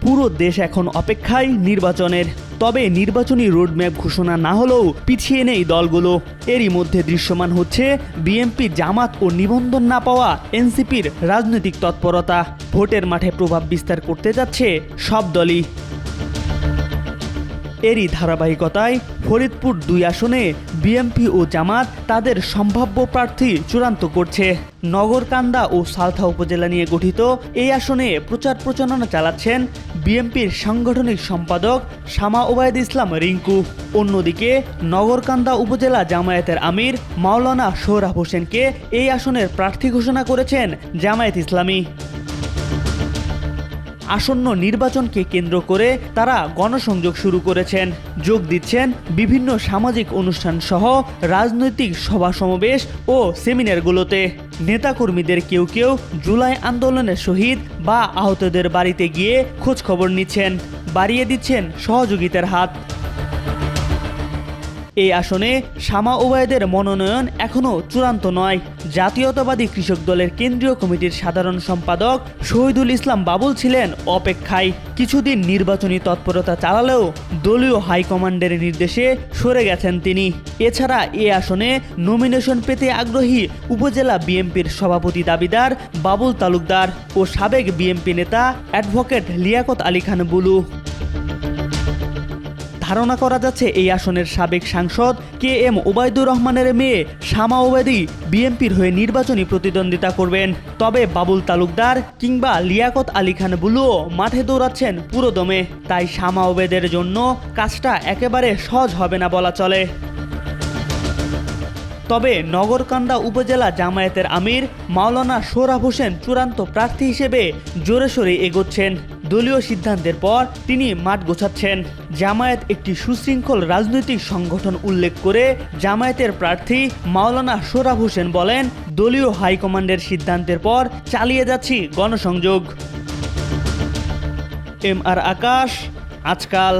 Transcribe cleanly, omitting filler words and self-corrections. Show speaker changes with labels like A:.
A: পুরো দেশ এখন অপেক্ষায় নির্বাচনের। তবে নির্বাচনী রোডম্যাপ ঘোষণা না হলেও পিছিয়ে নেই দলগুলো। এরই মধ্যে দৃশ্যমান হচ্ছে বিএনপি, জামাত ও নিবন্ধন না পাওয়া এনসিপির রাজনৈতিক তৎপরতা। ভোটের মাঠে প্রভাব বিস্তার করতে যাচ্ছে সব দলই। এরই ধারাবাহিকতায় ফরিদপুর ২ আসনে বিএনপি ও জামাত তাদের সম্ভাব্য প্রার্থী চূড়ান্ত করছে। নগরকান্দা ও সালথা উপজেলা নিয়ে গঠিত এই আসনে প্রচার প্রচারণা চালাচ্ছেন বিএনপির সাংগঠনিক সম্পাদক শামা ওবায়দ ইসলাম রিংকু। অন্যদিকে নগরকান্দা উপজেলা জামায়াতের আমির মাওলানা সোহরাব হোসেনকে এই আসনের প্রার্থী ঘোষণা করেছেন জামায়াত ইসলামী। আসন্ন নির্বাচনকে কেন্দ্র করে তারা গণসংযোগ শুরু করেছেন। যোগ দিচ্ছেন বিভিন্ন সামাজিক অনুষ্ঠান সহ রাজনৈতিক সভা সমাবেশ ও সেমিনারগুলোতে। নেতাকর্মীদের কেউ কেউ জুলাই আন্দোলনের শহীদ বা আহতদের বাড়িতে গিয়ে খোঁজ খবর নিচ্ছেন, বাড়িয়ে দিচ্ছেন সহযোগিতার হাত। এই আসনে শামা ওবায়দের মনোনয়ন এখনও চূড়ান্ত নয়। জাতীয়তাবাদী কৃষক দলের কেন্দ্রীয় কমিটির সাধারণ সম্পাদক শহীদুল ইসলাম বাবুল ছিলেন অপেক্ষায়। কিছুদিন নির্বাচনী তৎপরতা চালালেও দলীয় হাইকমান্ডের নির্দেশে সরে গেছেন তিনি। এছাড়া এ আসনে নমিনেশন পেতে আগ্রহী উপজেলা বিএনপির সভাপতি দাবিদার বাবুল তালুকদার ও সাবেক বিএনপি নেতা অ্যাডভোকেট লিয়াকত আলী খান বুলু। ধারণা করা যাচ্ছে এই আসনের সাবেক সাংসদ কে এম ওবায়দুর রহমানের মেয়ে শামা ওবায়দী বিএনপির হয়ে নির্বাচনী প্রতিদ্বন্দ্বিতা করবেন। তবে বাবুল তালুকদার কিংবা লিয়াকত আলী খান বুলুও মাঠে দৌড়াচ্ছেন পুরোদমে। তাই শামা ওবায়দের জন্য কাজটা একেবারে সহজ হবে না বলা চলে। তবে নগরকান্দা উপজেলা জামায়াতের আমির মাওলানা সোহরাব হোসেন চূড়ান্ত প্রার্থী হিসেবে জোরে সোরে এগোচ্ছেন। দলীয় সিদ্ধান্তের পর তিনি মাঠ গোছাচ্ছেন। জামায়াত একটি সুশৃঙ্খল রাজনৈতিক সংগঠন উল্লেখ করে জামায়াতের প্রার্থী মাওলানা সোহরাব হোসেন বলেন, দলীয় হাইকমান্ডের সিদ্ধান্তের পর চালিয়ে যাচ্ছি গণসংযোগ। এম আর আকাশ, আজকাল।